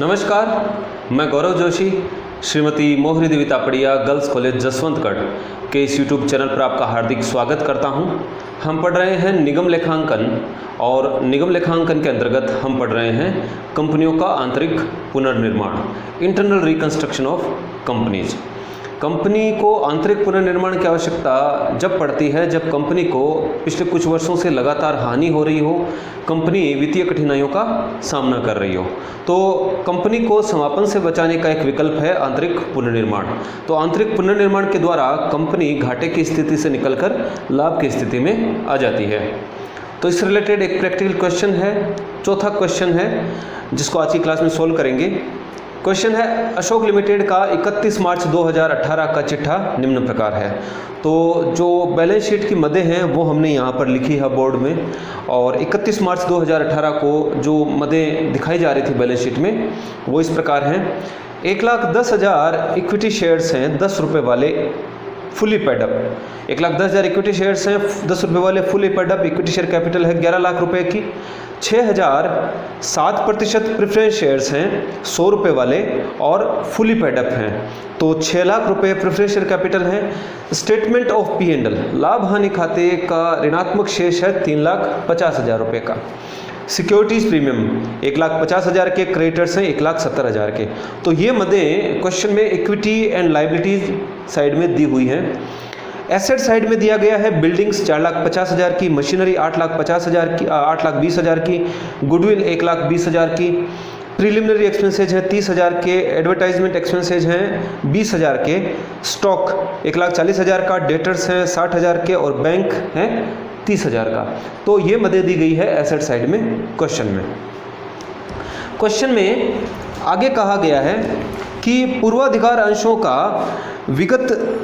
नमस्कार, मैं गौरव जोशी श्रीमती मोहरी देवी तापड़िया गर्ल्स कॉलेज जसवंतगढ़ के इस यूट्यूब चैनल पर आपका हार्दिक स्वागत करता हूं। हम पढ़ रहे हैं निगम लेखांकन और निगम लेखांकन के अंतर्गत हम पढ़ रहे हैं कंपनियों का आंतरिक पुनर्निर्माण, internal reconstruction of companies. Company को आंतरिक पुनर्निर्माण की आवश्यकता जब पड़ती है जब कंपनी को पिछले कुछ वर्षों से लगातार हानि हो रही हो, कंपनी वित्तीय कठिनाइयों का सामना कर रही हो। तो कंपनी को समापन से बचाने का एक विकल्प है आंतरिक पुनर्निर्माण। तो आंतरिक पुनर्निर्माण के द्वारा कंपनी घाटे की स्थिति से निकलकर लाभ की स्थिति में आ जाती है। तो इससे रिलेटेड एक प्रैक्टिकल क्वेश्चन है, चौथा क्वेश्चन है जिसको आज की क्लास में सोल्व करेंगे। क्वेश्चन है, अशोक लिमिटेड का 31 मार्च 2018 का चिट्ठा निम्न प्रकार है। तो जो बैलेंस शीट की मदें हैं वो हमने यहाँ पर लिखी है बोर्ड में, और 31 मार्च 2018 को जो मदें दिखाई जा रही थी बैलेंस शीट में वो इस प्रकार हैं। 1,10,000 इक्विटी शेयर्स हैं 10 रुपये वाले फुली पेडअप। 1,10,000 इक्विटी शेयर्स हैं 10 रुपये वाले fully paid up. Equity share capital है 11 लाख रुपए की। 6,007% प्रेफरेंस शेयर्स हैं 100 रुपये वाले और फुली पेडअप हैं। तो 6 लाख रुपए प्रेफरेंस शेयर कैपिटल है। स्टेटमेंट ऑफ P&L, लाभ हानि खाते का ऋणात्मक शेष है 3,50,000 रुपये का। सिक्योरिटीज़ प्रीमियम 1,50,000 के, क्रेडिटर्स हैं 1,70,000 के। तो ये मदें क्वेश्चन में इक्विटी एंड लाइबिलिटीज साइड में दी हुई हैं। एसेट साइड में दिया गया है बिल्डिंग्स 4,50,000 की, मशीनरी 8,50,000 की, 8,20,000 की, गुडविल 1,20,000 की, प्रीलिमिनरी एक्सपेंसेज है 30,000 के, एडवर्टाइजमेंट एक्सपेंसेज हैं 20,000 के, स्टॉक 1,40,000 का, डेटर्स हैं 60,000 के और बैंक हैं 30,000 का। तो ये मदद दी गई है एसेट साइड में क्वेश्चन में। क्वेश्चन में आगे कहा गया है कि पूर्वाधिकार अंशों का विगत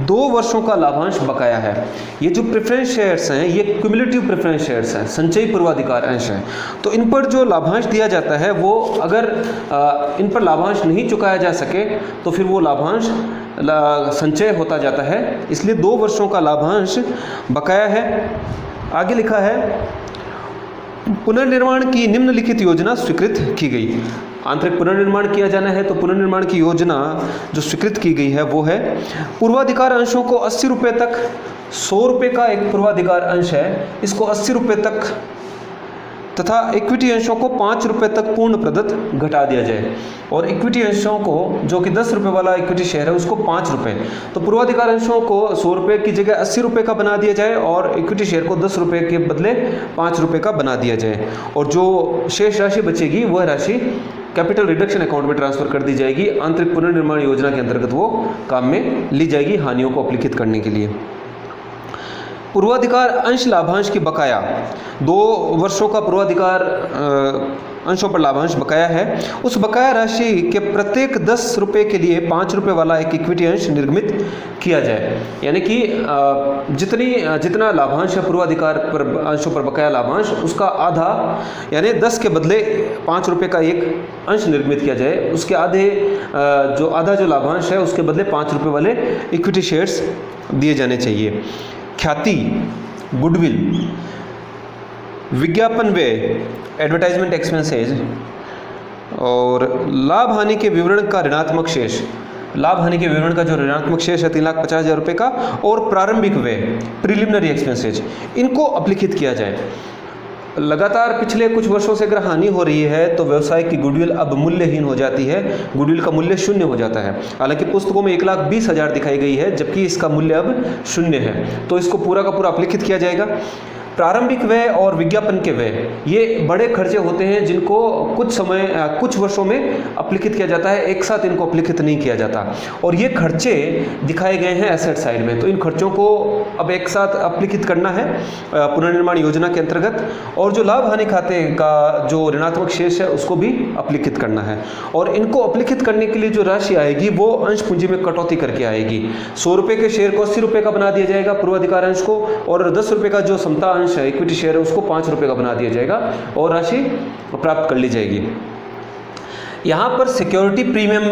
2 वर्षों का लाभांश बकाया है। ये जो प्रेफरेंस शेयर्स हैं ये क्यूमुलेटिव प्रेफरेंस शेयर्स हैं, संचयी पूर्वाधिकार अंश हैं। तो इन पर जो लाभांश दिया जाता है वो अगर इन पर लाभांश नहीं चुकाया जा सके तो फिर वो लाभांश संचय होता जाता है, इसलिए 2 वर्षों का लाभांश बकाया है। आगे लिखा है, पुनर्निर्माण की निम्नलिखित योजना स्वीकृत की गई। आंतरिक पुनर्निर्माण किया जाना है तो पुनर्निर्माण की योजना जो स्वीकृत की गई है वो है, पूर्वाधिकार अंशों को 80 रुपये तक, 100 रुपये का एक पूर्वाधिकार अंश है, इसको 80 रुपये तक तथा इक्विटी अंशों को 5 रुपये तक पूर्ण प्रदत्त घटा दिया जाए। और इक्विटी अंशों को जो कि 10 रुपये वाला इक्विटी शेयर है उसको 5 रुपये, तो पूर्वाधिकार अंशों को 100 रुपये की जगह 80 रुपये का बना दिया जाए और इक्विटी शेयर को 10 रुपये के बदले 5 रुपये का बना दिया जाए। और जो शेष राशि बचेगी वह राशि कैपिटल रिडक्शन अकाउंट में ट्रांसफर कर दी जाएगी। आंतरिक पुनर्निर्माण योजना के अंतर्गत वो काम में ली जाएगी हानियों को अपलिखित करने के लिए। पूर्वाधिकार अंश लाभांश की बकाया, 2 वर्षों का पूर्वाधिकार अंशों पर लाभांश बकाया है। उस बकाया राशि के प्रत्येक 10 रुपये के लिए 5 रुपये वाला एक इक्विटी अंश निर्गमित किया जाए। यानी कि जितना लाभांश है पूर्वाधिकार पर अंशों पर बकाया लाभांश, उसका आधा यानी 10 के बदले 5 रुपये का एक अंश निर्गमित किया जाए। उसके आधा जो लाभांश है उसके बदले 5 रुपये वाले इक्विटी शेयर्स दिए जाने चाहिए। ख्याति, गुडविल, विज्ञापन व्यय, एडवर्टाइजमेंट एक्सपेंसेज और लाभ हानि के विवरण का ऋणात्मक शेष, लाभ हानि के विवरण का जो ऋणात्मक शेष है 3,50,000 रुपये का, और प्रारंभिक व्यय, प्रीलिमिनरी एक्सपेंसेज, इनको अपलिखित किया जाए। लगातार पिछले कुछ वर्षों से अगर हानि हो रही है तो व्यवसाय की गुडविल अब मूल्यहीन हो जाती है, गुडविल का मूल्य 0 हो जाता है। हालांकि पुस्तकों में 1,20,000 दिखाई गई है जबकि इसका मूल्य अब 0 है, तो इसको पूरा का पूरा अपलिखित किया जाएगा। प्रारंभिक व्यय और विज्ञापन के व्यय, ये बड़े खर्चे होते हैं जिनको कुछ वर्षों में अपलिखित किया जाता है, एक साथ इनको अपलिखित नहीं किया जाता। और ये खर्चे दिखाए गए हैं एसेट साइड में, तो इन खर्चों को अब एक साथ अपलिखित करना है पुनर्निर्माण योजना के अंतर्गत। और जो लाभ हानि खाते का जो ऋणात्मक शेष है उसको भी अपलिखित करना है। और इनको अपलिखित करने के लिए जो राशि आएगी वो अंश पूंजी में कटौती करके आएगी। 100 रुपये के शेयर को 80 रुपये का बना दिया जाएगा पूर्वाधिकार अंश को, और 10 रुपये का जो समता अंश है इक्विटी शेयर है उसको 5 रुपये का बना दिया जाएगा और राशि प्राप्त कर ली जाएगी। यहाँ पर सिक्योरिटी प्रीमियम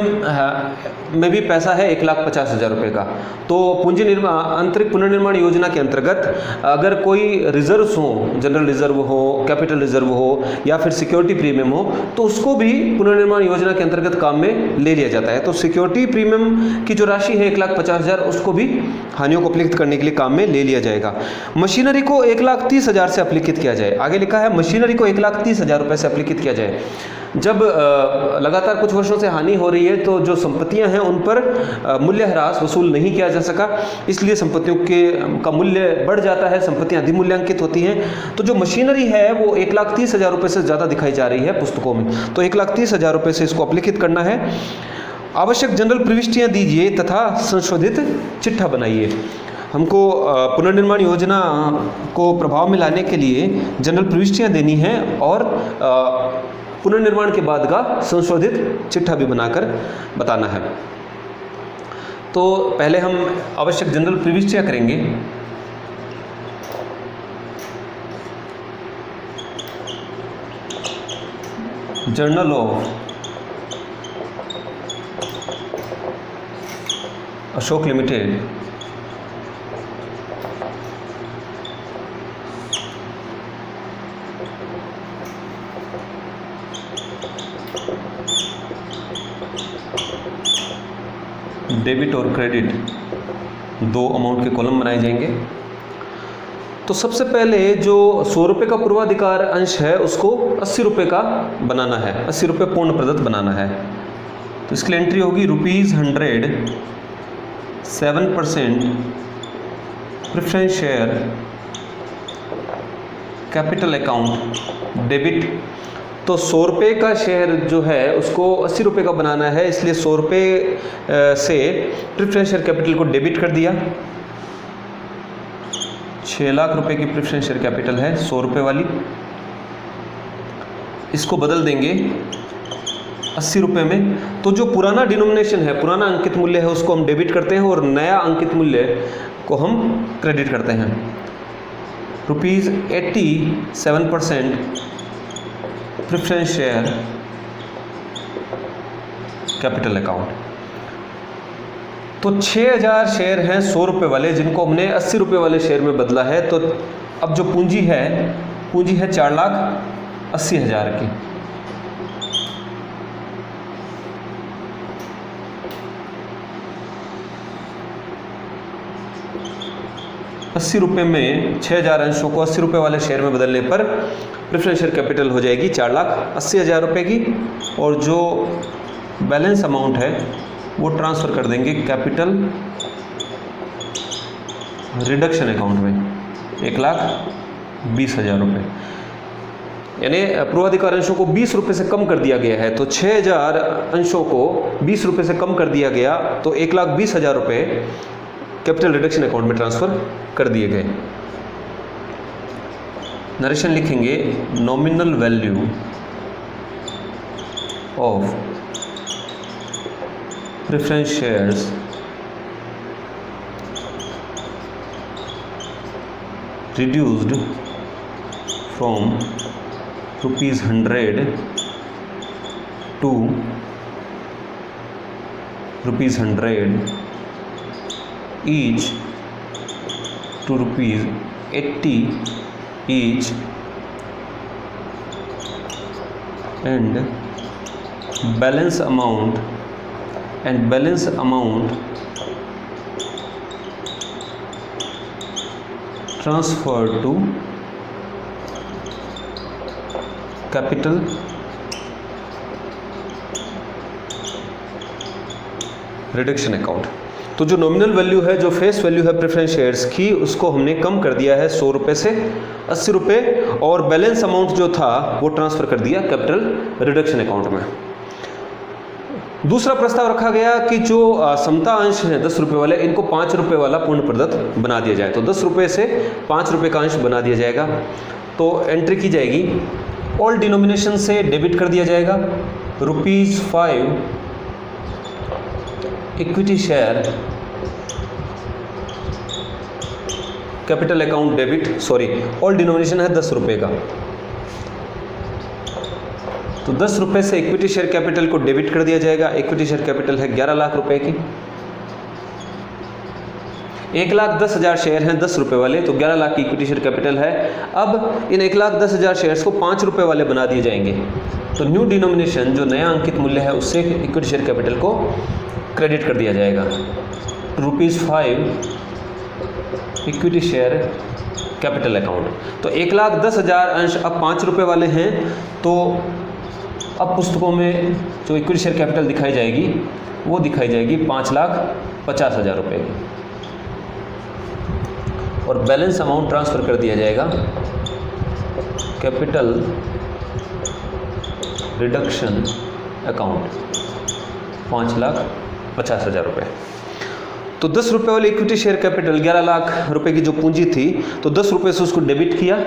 में भी पैसा है 1,50,000 रुपये का। तो पूंजी आंतरिक पुनर्निर्माण योजना के अंतर्गत अगर कोई रिजर्व्स हो, जनरल रिजर्व हो, कैपिटल रिजर्व हो या फिर सिक्योरिटी प्रीमियम हो, तो उसको भी पुनर्निर्माण योजना के अंतर्गत काम में ले लिया जाता है। तो सिक्योरिटी प्रीमियम की जो राशि है 1,50,000, उसको भी हानियों को अपलिखित करने के लिए काम में ले लिया जाएगा। मशीनरी को 1,30,000 से अपलिखित किया जाए। आगे लिखा है मशीनरी को 1,30,000 रुपये से अपलिखित किया जाए। जब लगातार कुछ वर्षों से हानि हो रही है तो जो संपत्तियां हैं उन पर मूल्यह्रास वसूल नहीं किया जा सका, इसलिए संपत्तियों का मूल्य बढ़ जाता है, संपत्तियां अधिमूल्यांकित होती हैं। तो जो मशीनरी है वो 1,30,000 रुपये से ज़्यादा दिखाई जा रही है पुस्तकों में, तो 1,30,000 रुपये से इसको अपलिखित करना है। आवश्यक जनरल प्रविष्टियाँ दीजिए तथा संशोधित चिट्ठा बनाइए। हमको पुनर्निर्माण योजना को प्रभाव में लाने के लिए जनरल प्रविष्टियाँ देनी हैं और पुनर्निर्माण के बाद का संशोधित चिट्ठा भी बनाकर बताना है। तो पहले हम आवश्यक जनरल प्रविष्टियाँ करेंगे। Journal of Ashok limited, debit और क्रेडिट, दो अमाउंट के कॉलम बनाए जाएंगे। तो सबसे पहले जो 100 रुपये का पूर्वाधिकार अंश है उसको 80 रुपये का बनाना है, 80 रुपये पूर्ण प्रदत्त बनाना है। तो इसके लिए एंट्री होगी ₹100 7% preference share capital account debit. तो 100 रुपये का शेयर जो है उसको 80 रुपये का बनाना है, इसलिए 100 रुपये से प्रेफरेंस शेयर कैपिटल को डेबिट कर दिया। 6 लाख रुपए की प्रेफरेंस शेयर कैपिटल है 100 रुपये वाली, इसको बदल देंगे 80 रुपये में। तो जो पुराना डिनोमिनेशन है, पुराना अंकित मूल्य है, उसको हम डेबिट करते हैं और नया अंकित मूल्य को हम क्रेडिट करते हैं। ₹80 7% प्रेफरेंस शेयर कैपिटल अकाउंट। तो 6,000 शेयर हैं 100 रुपये वाले, जिनको हमने 80 रुपये वाले शेयर में बदला है। तो अब जो पूंजी है 4,80,000 की। ₹80 में 6,000 अंशों को 80 रुपये वाले शेयर में बदलने पर प्रेफरेंस शेयर कैपिटल हो जाएगी 4,80,000 रुपये की, और जो बैलेंस अमाउंट है वो ट्रांसफ़र कर देंगे कैपिटल रिडक्शन अकाउंट में 1,20,000 रुपये। यानी पूर्वाधिकार अंशों को 20 रुपये से कम कर दिया गया है। तो 6,000 अंशों को 20 रुपये से कम कर दिया गया, तो 1,20,000 रुपये कैपिटल रिडक्शन अकाउंट में ट्रांसफ़र कर दिए गए। नरेशन लिखेंगे nominal value of preference shares reduced from ₹100 to ₹100 each to ₹80 each, and balance amount transferred to capital reduction account. तो जो नॉमिनल वैल्यू है, जो फेस वैल्यू है प्रेफरेंस शेयर्स की, उसको हमने कम कर दिया है 100 रुपये से 80 रुपये, और बैलेंस अमाउंट जो था वो ट्रांसफ़र कर दिया कैपिटल रिडक्शन अकाउंट में। दूसरा प्रस्ताव रखा गया कि जो समता अंश हैं 10 रुपये वाले, इनको 5 रुपये वाला पूर्ण प्रदत्त बना दिया जाए। तो 10 रुपये से 5 रुपये का अंश बना दिया जाएगा। तो एंट्री की जाएगी, ऑल डिनोमिनेशन से डेबिट कर दिया जाएगा। ₹5 equity share capital account debit, sorry all denomination है 10 रुपये का। तो 10 रुपये से इक्विटी शेयर कैपिटल को डेबिट कर दिया जाएगा। इक्विटी शेयर कैपिटल है 11 लाख रुपए की। 1,10,000 शेयर हैं 10 रुपये वाले, तो 11 लाख की इक्विटी शेयर कैपिटल है। अब इन 1,10,000 शेयर्स को 5 रुपये वाले बना दिए जाएंगे। तो न्यू डिनोमिनेशन जो नया अंकित मूल्य है उससे इक्विटी शेयर कैपिटल को क्रेडिट कर दिया जाएगा। ₹5 इक्विटी शेयर कैपिटल अकाउंट। तो 1,10,000 अंश अब 5 रुपये वाले हैं, तो अब पुस्तकों में जो इक्विटी शेयर कैपिटल दिखाई जाएगी वो दिखाई जाएगी 5,50,000 रुपये की, और बैलेंस अमाउंट ट्रांसफ़र कर दिया जाएगा कैपिटल रिडक्शन अकाउंट 5,50,000 रुपये। तो 10 रुपये वाली इक्विटी शेयर कैपिटल 11 लाख रुपए की जो पूंजी थी, तो 10 रुपये से उसको डेबिट किया,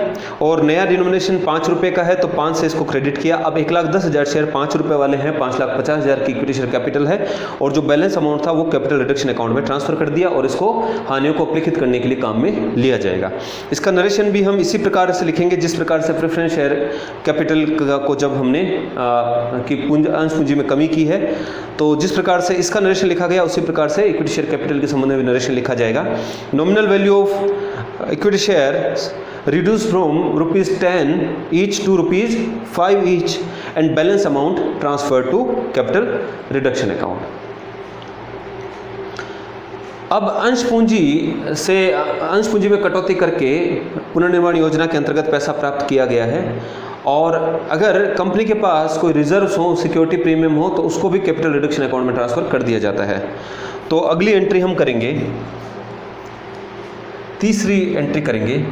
और नया डिनोमिनेशन 5 रुपये का है तो 5 से इसको क्रेडिट किया। अब 1,10,000 शेयर 5 रुपये वाले हैं, 5,50,000 की इक्विटी शेयर कैपिटल है, और जो बैलेंस अमाउंट था वो कैपिटल रिडक्शन अकाउंट में ट्रांसफर कर दिया, और इसको हानियों को अपलिखित करने के लिए काम में लिया जाएगा। इसका नरेशन भी हम इसी प्रकार से लिखेंगे जिस प्रकार से प्रेफरेंस शेयर कैपिटल को जब हमने अंश पूंजी में कमी की है, तो जिस प्रकार से इसका नरेशन लिखा गया उसी प्रकार से इक्विटी शेयर कैपिटल के संबंध में नरेशन लिखा जाएगा। Nominal value of equity share reduced from ₹10 each to ₹5 each and balance amount transferred to capital reduction account। अब अंश पूंजी में कटौती करके पुनर्निर्माण योजना के अंतर्गत पैसा प्राप्त किया गया है, और अगर कंपनी के पास कोई रिजर्व हो, सिक्योरिटी प्रीमियम हो, तो उसको भी कैपिटल रिडक्शन अकाउंट में ट्रांसफर कर दिया जाता है। तो अगली एंट्री हम करेंगे, तीसरी एंट्री करेंगे,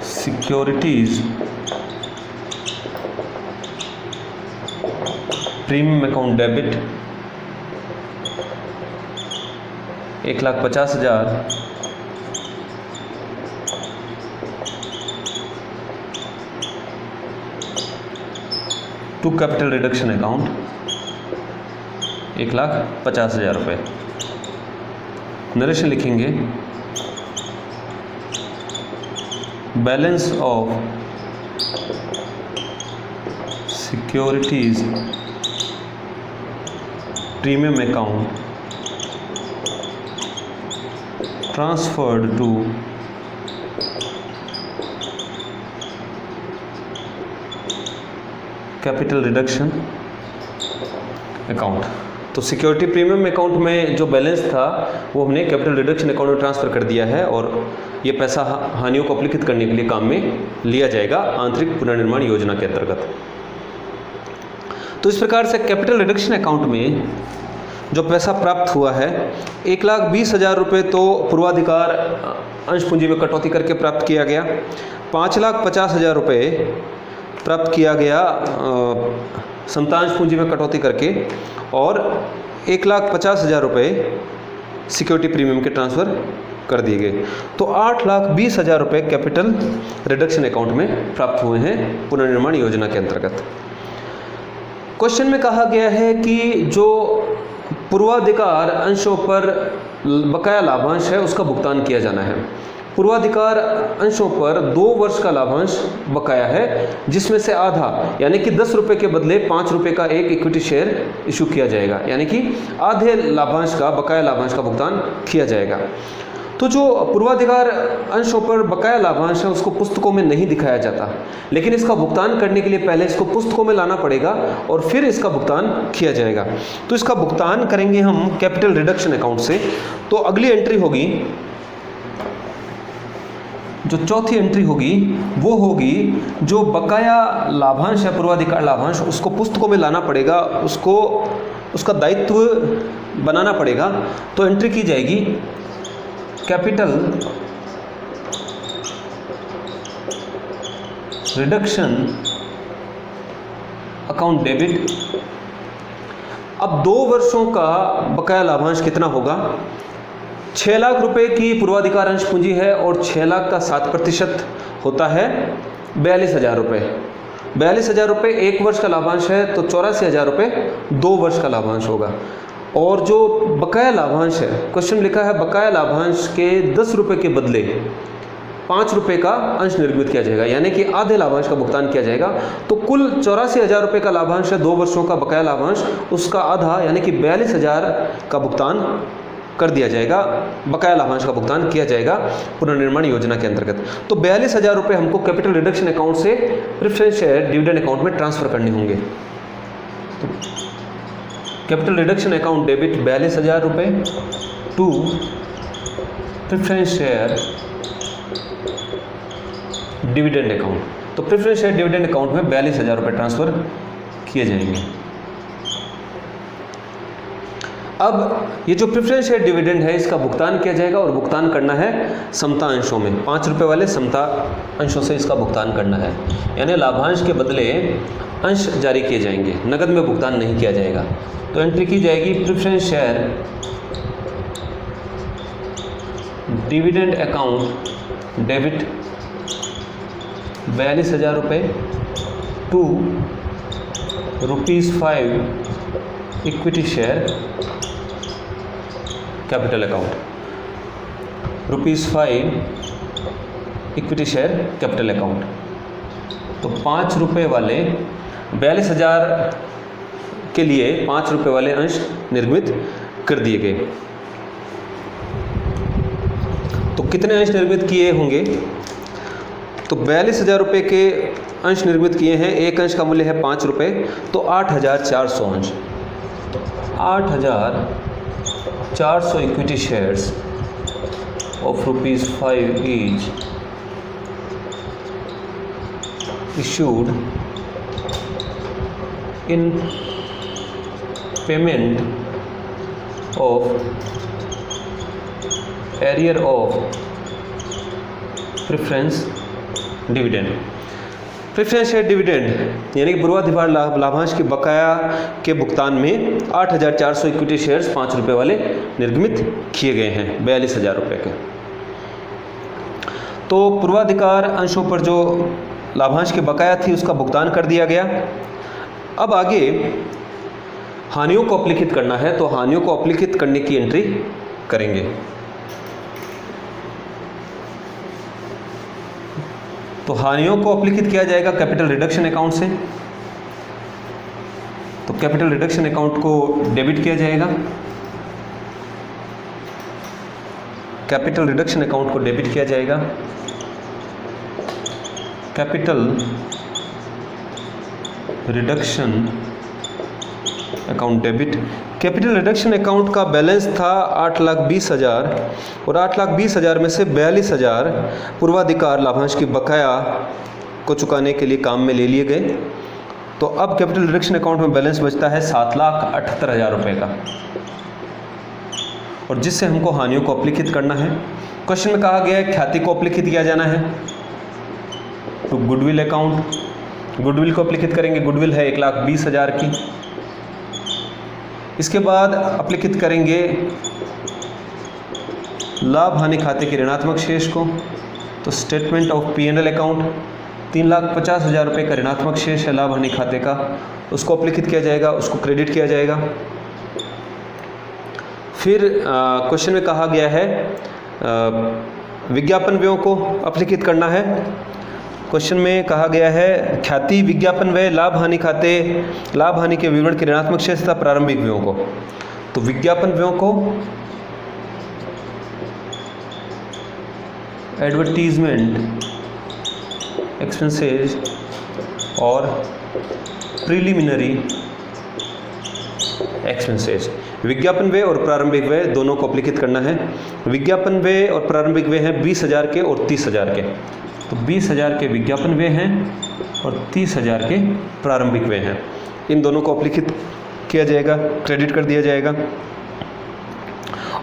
securities premium account debit 1,50,000 to capital reduction account 1,50,000 रुपये। नरेशन लिखेंगे balance of securities premium account transferred to capital reduction account. तो सिक्योरिटी प्रीमियम अकाउंट में जो बैलेंस था वो हमने कैपिटल रिडक्शन अकाउंट में ट्रांसफ़र कर दिया है, और ये पैसा हानियों को अपलिखित करने के लिए काम में लिया जाएगा आंतरिक पुनर्निर्माण योजना के अंतर्गत। तो इस प्रकार से कैपिटल रिडक्शन अकाउंट में जो पैसा प्राप्त हुआ है 1,20,000 रुपये तो पूर्वाधिकार अंश पूंजी में कटौती करके प्राप्त किया गया, 5,50,000 रुपये प्राप्त किया गया समतांश पूंजी में कटौती करके, और 1,50,000 रुपये सिक्योरिटी प्रीमियम के ट्रांसफ़र कर दिए गए। तो 8,20,000 रुपये कैपिटल रिडक्शन अकाउंट में प्राप्त हुए हैं पुनर्निर्माण योजना के अंतर्गत। क्वेश्चन में कहा गया है कि जो पूर्वाधिकार अंशों पर बकाया लाभांश है उसका भुगतान किया जाना है। पूर्वाधिकार अंशों पर 2 वर्ष का लाभांश बकाया है, जिसमें से आधा यानी कि 10 रुपये के बदले 5 रुपये का एक इक्विटी शेयर इशू किया जाएगा, यानी कि आधे लाभांश का बकाया लाभांश का भुगतान किया जाएगा। तो जो पूर्वाधिकार अंशों पर बकाया लाभांश है उसको पुस्तकों में नहीं दिखाया जाता, लेकिन इसका भुगतान करने के लिए पहले इसको पुस्तकों में लाना पड़ेगा और फिर इसका भुगतान किया जाएगा। तो इसका भुगतान करेंगे हम कैपिटल रिडक्शन अकाउंट से। तो अगली एंट्री होगी, जो चौथी एंट्री होगी वो होगी जो बकाया लाभांश है पूर्वाधिकार लाभांश, उसको पुस्तकों में लाना पड़ेगा, उसका दायित्व बनाना पड़ेगा। तो एंट्री की जाएगी कैपिटल रिडक्शन अकाउंट डेबिट। अब 2 वर्षों का बकाया लाभांश कितना होगा? 6 लाख रुपए की पूर्वाधिकार अंश पूंजी है और 6 लाख का 7% होता है 42,000 रुपये। 42,000 रुपये 1 वर्ष का लाभांश है, तो 84,000 रुपये 2 वर्ष का लाभांश होगा। और जो बकाया लाभांश है, क्वेश्चन लिखा है बकाया लाभांश के 10 रुपये के बदले 5 रुपये का अंश निर्गमित किया जाएगा, यानी कि आधे लाभांश का भुगतान किया जाएगा। तो कुल 84,000 रुपये का लाभांश है, 2 वर्षों का बकाया लाभांश, उसका आधा यानी कि 42,000 का भुगतान कर दिया जाएगा, बकाया लाभांश का भुगतान किया जाएगा पुनर्निर्माण योजना के अंतर्गत। तो 42,000 रुपये हमको कैपिटल रिडक्शन अकाउंट से प्रेफरेंस शेयर डिविडेंड अकाउंट में ट्रांसफर करने होंगे। तो कैपिटल रिडक्शन अकाउंट डेबिट 42,000 रुपये to preference share dividend account. तो प्रेफरेंस शेयर डिविडेंड अकाउंट में 42,000 रुपये ट्रांसफर किए जाएंगे। अब ये जो प्रेफरेंस शेयर डिविडेंड है इसका भुगतान किया जाएगा और भुगतान करना है समता अंशों में, 5 रुपये वाले समता अंशों से इसका भुगतान करना है, यानी लाभांश के बदले अंश जारी किए जाएंगे, नकद में भुगतान नहीं किया जाएगा। तो एंट्री की जाएगी preference share dividend account debit 42,000 रुपये to ₹5 equity share capital account, ₹5 equity share capital account. तो 5 रुपये वाले 42,000 के लिए 5 रुपये वाले अंश निर्मित कर दिए गए। तो कितने अंश निर्मित किए होंगे? तो 42,000 रुपये के अंश निर्मित किए हैं, एक अंश का मूल्य है 5 रुपये, तो 8,400 अंश, 8,400 equity shares of ₹5 each issued in payment of arrear of preference dividend। Preference share dividend यानी कि पूर्वाधिकार लाभांश के बकाया के भुगतान में 8,400 इक्विटी शेयर्स 5 रुपये वाले निर्गमित किए गए हैं 42,000 रुपये के। तो पूर्वाधिकार अंशों पर जो लाभांश की बकाया थी उसका भुगतान कर दिया गया। अब आगे हानियों को अपलिखित करना है, तो हानियों को अपलिखित करने की एंट्री करेंगे। तो हानियों को अपलिखित किया जाएगा कैपिटल रिडक्शन अकाउंट से। तो कैपिटल रिडक्शन अकाउंट को डेबिट किया जाएगा, कैपिटल रिडक्शन अकाउंट को डेबिट किया जाएगा। Capital reduction account debit. Capital reduction account का बैलेंस था 8,20,000 और 8,20,000 में से 42,000 पूर्वाधिकार लाभांश की बकाया को चुकाने के लिए काम में ले लिए गए। तो अब कैपिटल रिडक्शन अकाउंट में बैलेंस बचता है 7,78,000 रुपये का, और जिससे हमको हानियों को अपलिखित करना है। क्वेश्चन में कहा गया है ख्याति को अपलिखित किया जाना है। तो गुडविल अकाउंट, गुडविल को अपलिखित करेंगे। गुडविल है 1,20,000 की। इसके बाद अपलिखित करेंगे लाभ हानि खाते के ऋणात्मक शेष को। तो स्टेटमेंट ऑफ P&L अकाउंट 3,50,000 रुपये का ऋणात्मक शेष है लाभ हानि खाते का, उसको अपलिखित किया जाएगा, उसको क्रेडिट किया जाएगा। फिर क्वेश्चन में कहा गया है विज्ञापन व्ययों को अपलिखित करना है। क्वेश्चन में कहा गया है ख्याति, विज्ञापन व्यय, लाभ हानि खाते, लाभ हानि के विवरण के ऋणात्मक शेष तथा प्रारंभिक व्ययों को। तो विज्ञापन व्ययों को एडवर्टीजमेंट एक्सपेंसेस और प्रीलिमिनरी एक्सपेंसेस, विज्ञापन व्यय और प्रारंभिक व्यय दोनों को अपलिखित करना है। विज्ञापन व्यय और प्रारंभिक व्यय हैं 20,000 के और 30,000 के। तो 20,000 के विज्ञापन व्यय हैं और 30,000 के प्रारंभिक व्यय हैं। इन दोनों को अपलिखित किया जाएगा, क्रेडिट कर दिया जाएगा।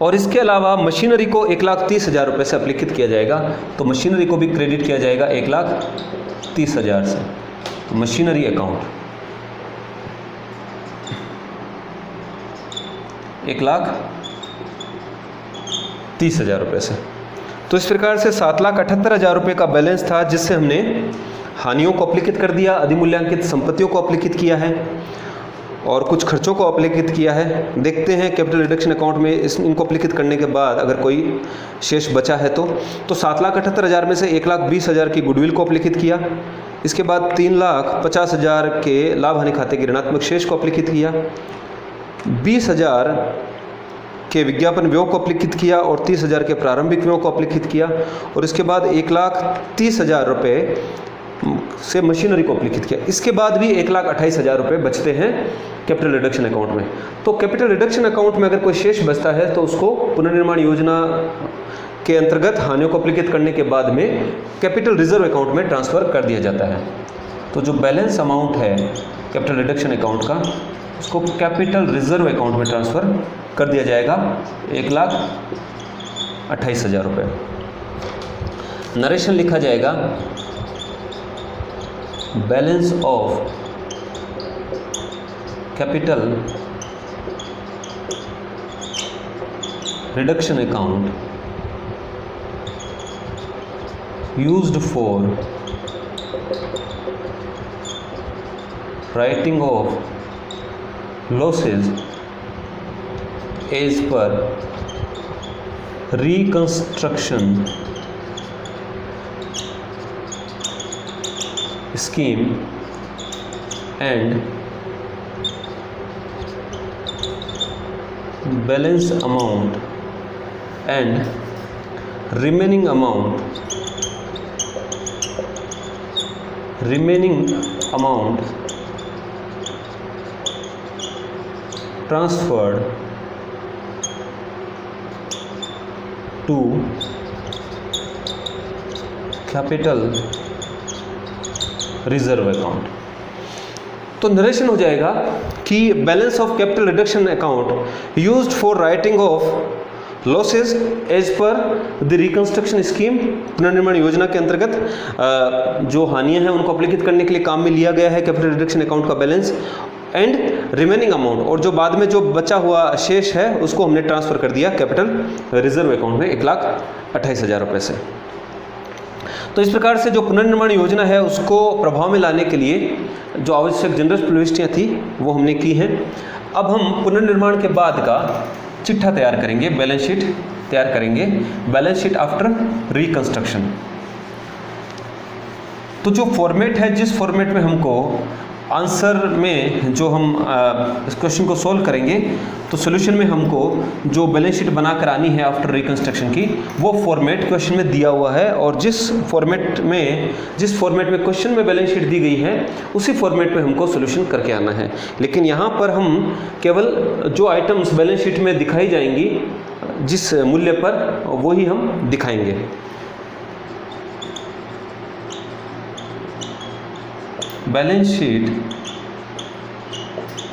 और इसके अलावा मशीनरी को 1,30,000 रुपये से अपलिखित किया जाएगा। तो मशीनरी को भी क्रेडिट किया जाएगा 1,30,000 से। तो मशीनरी अकाउंट 1,30,000 रुपये से। तो इस प्रकार से 7,78,000 रुपये का बैलेंस था, जिससे हमने हानियों को अपलिखित कर दिया, अधिमूल्यांकित संपत्तियों को अपलिखित किया है। और कुछ खर्चों को अपलिखित किया है। देखते हैं कैपिटल रिडक्शन अकाउंट में इनको अपलिखित करने के बाद अगर कोई शेष बचा है तो 7,78,000 में से 1,20,000 की गुडविल को अपलिखित किया। इसके बाद 3,50,000 के लाभ हानि खाते के ऋणात्मक शेष को अपलिखित किया। 20,000 के विज्ञापन व्यय को अपलिखित किया और 30,000 के प्रारंभिक व्यय को अपलिखित किया। और इसके बाद 1,30,000 रुपये से मशीनरी को अपलिखित किया। इसके बाद भी 1,28,000 रुपये बचते हैं कैपिटल रिडक्शन अकाउंट में। तो कैपिटल रिडक्शन अकाउंट में अगर कोई शेष बचता है तो उसको पुनर्निर्माण योजना के अंतर्गत हानियों को अपलिखित करने के बाद में कैपिटल रिजर्व अकाउंट में ट्रांसफ़र कर दिया जाता है। तो जो बैलेंस अमाउंट है कैपिटल रिडक्शन अकाउंट का, उसको कैपिटल रिजर्व अकाउंट में ट्रांसफ़र कर दिया जाएगा 1,28,000 रुपये। नरेशन लिखा जाएगा balance of capital reduction account used for writing off losses as per reconstruction scheme and balance amount and remaining amount transferred to capital reserve account. तो नरेशन हो जाएगा कि balance of capital reduction account used for writing off losses as per the reconstruction scheme, पुनर्निर्माण योजना के अंतर्गत जो हानियां हैं उनको अपलिखित करने के लिए काम में लिया गया है कैपिटल रिडक्शन अकाउंट का बैलेंस, एंड रिमेनिंग अमाउंट, और जो बाद में जो बचा हुआ शेष है उसको हमने ट्रांसफ़र कर दिया कैपिटल रिजर्व अकाउंट में 1,28,000 रुपये से। तो इस प्रकार से जो पुनर्निर्माण योजना है उसको प्रभाव में लाने के लिए जो आवश्यक जनरल प्रविष्टियाँ थी वो हमने की हैं। अब हम पुनर्निर्माण के बाद का चिट्ठा तैयार करेंगे, बैलेंस शीट तैयार करेंगे, बैलेंस शीट आफ्टर रिकंस्ट्रक्शन। तो जो फॉर्मेट है, जिस फॉर्मेट में हमको आंसर में जो हम इस क्वेश्चन को सॉल्व करेंगे तो सॉल्यूशन में हमको जो बैलेंस शीट बना कर आनी है आफ्टर रिकंस्ट्रक्शन की, वो फॉर्मेट क्वेश्चन में दिया हुआ है, और जिस फॉर्मेट में क्वेश्चन में बैलेंस शीट दी गई है उसी फॉर्मेट में हमको सॉल्यूशन करके आना है। लेकिन यहाँ पर हम केवल जो आइटम्स बैलेंस शीट में दिखाई जाएंगी जिस मूल्य पर, वो ही हम दिखाएंगे। बैलेंस शीट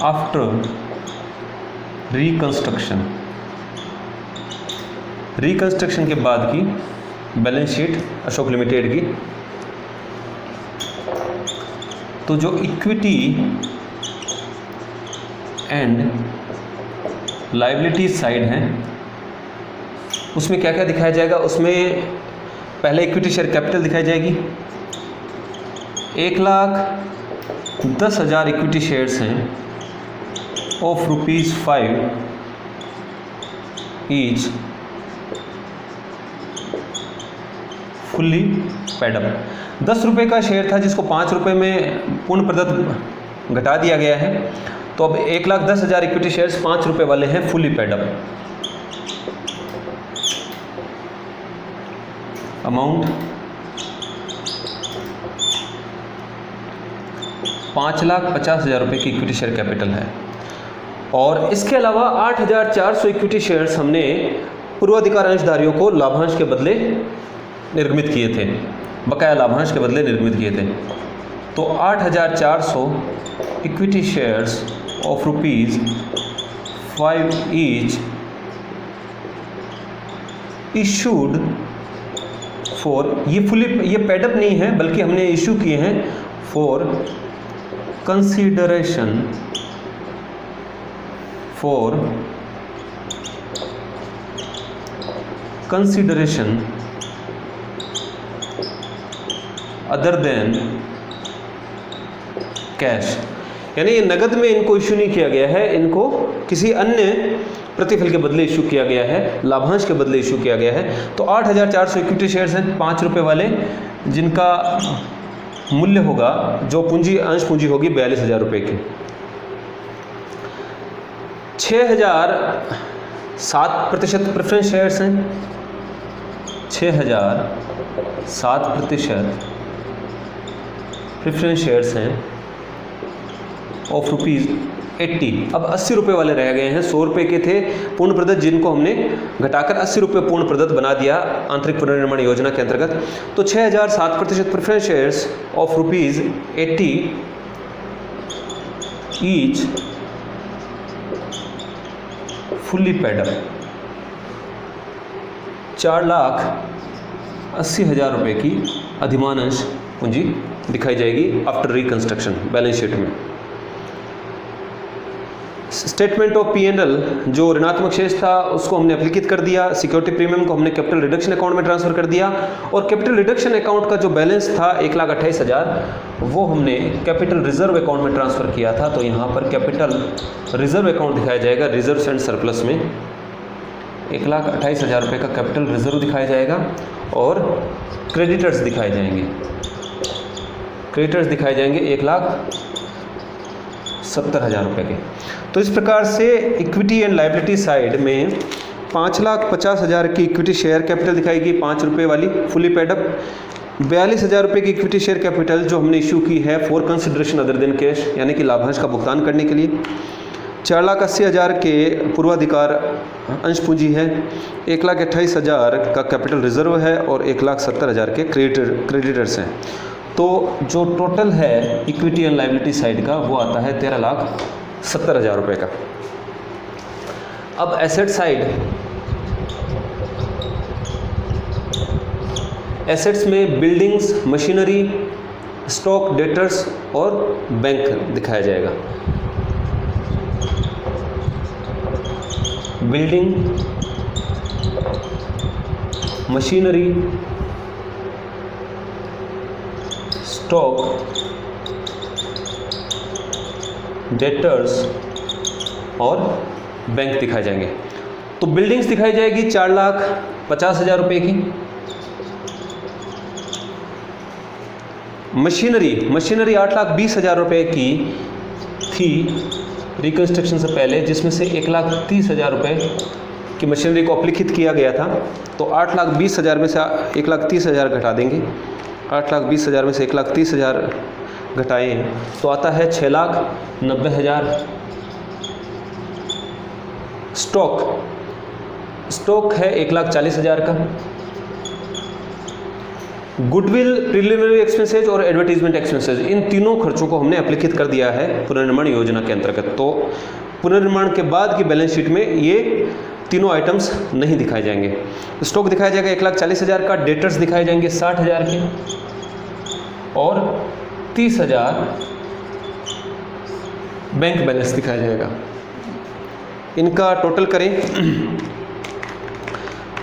आफ्टर रिकंस्ट्रक्शन के बाद की बैलेंस शीट अशोक लिमिटेड की। तो जो इक्विटी एंड लायबिलिटी साइड है उसमें क्या क्या दिखाया जाएगा, उसमें पहले इक्विटी शेयर कैपिटल दिखाई जाएगी। 1,10,000 इक्विटी शेयर्स हैं of ₹5 each, fully paid up. 10 रुपये का शेयर था जिसको 5 रुपये में पूर्ण प्रदत्त घटा दिया गया है। तो अब 1,10,000 इक्विटी शेयर्स 5 रुपये वाले हैं, फुल्ली पेड अप। अमाउंट 5,50,000 रुपये की इक्विटी शेयर कैपिटल है। और इसके अलावा 8,400 इक्विटी शेयर्स हमने पूर्वाधिकार अंशधारियों को लाभांश के बदले निर्गमित किए थे, बकाया लाभांश के बदले निर्गमित किए थे। तो 8,400 equity shares of ₹5 each issued for, ये पेडअप नहीं है बल्कि हमने इशू किए हैं for consideration other than cash. यानी ये नगद में इनको इशू नहीं किया गया है, इनको किसी अन्य प्रतिफल के बदले इशू किया गया है, लाभांश के बदले इशू किया गया है। तो 8,400 इक्विटी शेयर्स हैं 5 रुपये वाले, जिनका मूल्य होगा, जो पूंजी अंश पूंजी होगी 42,000 रुपये की। 6,007% प्रेफरेंस शेयर्स हैं, 6,007% प्रेफरेंस शेयर्स हैं ऑफ ₹80। अब 80 रुपये वाले रह गए हैं, 100 रुपये के थे पूर्ण प्रदत्त, जिनको हमने घटाकर 80 रुपये पूर्ण प्रदत्त बना दिया आंतरिक पुनर्निर्माण योजना के अंतर्गत। तो 6,007% preference shares of ₹80 each fully paid up 4,80,000 रुपये की अधिमान अंश पूंजी दिखाई जाएगी आफ्टर रिकंस्ट्रक्शन बैलेंस शीट में। स्टेटमेंट ऑफ P&L जो ऋणात्मक शेष था उसको हमने अप्लिकेट कर दिया, सिक्योरिटी प्रीमियम को हमने कैपिटल रिडक्शन अकाउंट में ट्रांसफर कर दिया, और कैपिटल रिडक्शन अकाउंट का जो बैलेंस था 1,28,000 वो हमने कैपिटल रिजर्व अकाउंट में ट्रांसफर किया था। तो यहाँ पर कैपिटल रिजर्व अकाउंट दिखाया जाएगा रिजर्व एंड सरप्लस में, 1,28,000 रुपये का कैपिटल रिजर्व दिखाया जाएगा, और क्रेडिटर्स दिखाए जाएंगे, 1,70,000 रुपये के। तो इस प्रकार से इक्विटी एंड लायबिलिटी साइड में 5,50,000 की इक्विटी शेयर कैपिटल दिखाएगी 5 रुपये वाली फुली पेड अप, 42,000 रुपये की इक्विटी शेयर कैपिटल जो हमने इशू की है for consideration other than cash, यानी कि लाभांश का भुगतान करने के लिए। 4,80,000 के पूर्वाधिकार अंश पूंजी है, 1,28,000 का कैपिटल रिजर्व है, और 1,70,000 के क्रेडिटर्स हैं। तो जो टोटल है इक्विटी एंड लायबिलिटी साइड का वो आता है 13,70,000 रुपये का। अब एसेट साइड, एसेट्स में बिल्डिंग्स, मशीनरी, स्टॉक, डेटर्स और बैंक दिखाया जाएगा। बिल्डिंग, मशीनरी, स्टॉक, डेटर्स और बैंक दिखाए जाएंगे। तो बिल्डिंग्स दिखाई जाएगी 4,50,000 रुपये की। मशीनरी 8,20,000 रुपये की थी रिकंस्ट्रक्शन से पहले, जिसमें से 1,30,000 रुपये की मशीनरी को अप्लिकेट किया गया था। तो 8,20,000 में से 1,30,000 घटा देंगे, 8,20,000 में से 1,30,000 घटाएं तो आता है 6,90,000। स्टॉक है 1,40,000 का। गुडविल, प्रिलिमिनरी एक्सपेंसेज और एडवर्टीजमेंट एक्सपेंसेज, इन तीनों खर्चों को हमने एप्लीकेट कर दिया है पुनर्निर्माण योजना के अंतर्गत। तो पुनर्निर्माण के बाद की बैलेंस शीट में ये तीनों आइटम्स नहीं दिखाए जाएंगे। स्टॉक दिखाया जाएगा 1,40,000 का, डेटर्स दिखाए जाएंगे 60,000 के, और 30,000 बैंक बैलेंस दिखाया जाएगा। इनका टोटल करें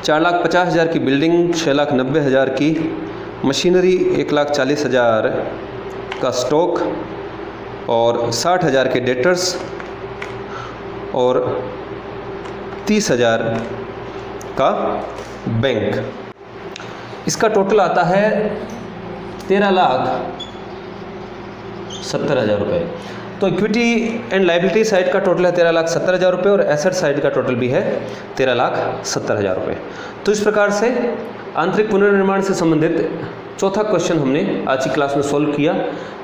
4,50,000 की बिल्डिंग, 6,90,000 की मशीनरी, 1,40,000 का स्टॉक और 60,000 के डेटर्स और 30,000 का बैंक। इसका टोटल आता है 13,70,000 रुपये। तो इक्विटी एंड लायबिलिटी साइड का टोटल है 13,70,000 रुपये और एसेट साइड का टोटल भी है 13,70,000 रुपये। तो इस प्रकार से आंतरिक पुनर्निर्माण से संबंधित चौथा क्वेश्चन हमने आज की क्लास में सॉल्व किया।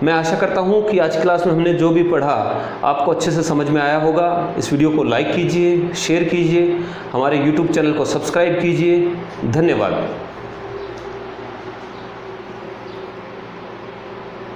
मैं आशा करता हूं कि आज की क्लास में हमने जो भी पढ़ा आपको अच्छे से समझ में आया होगा। इस वीडियो को लाइक कीजिए, शेयर कीजिए, हमारे YouTube चैनल को सब्सक्राइब कीजिए। धन्यवाद।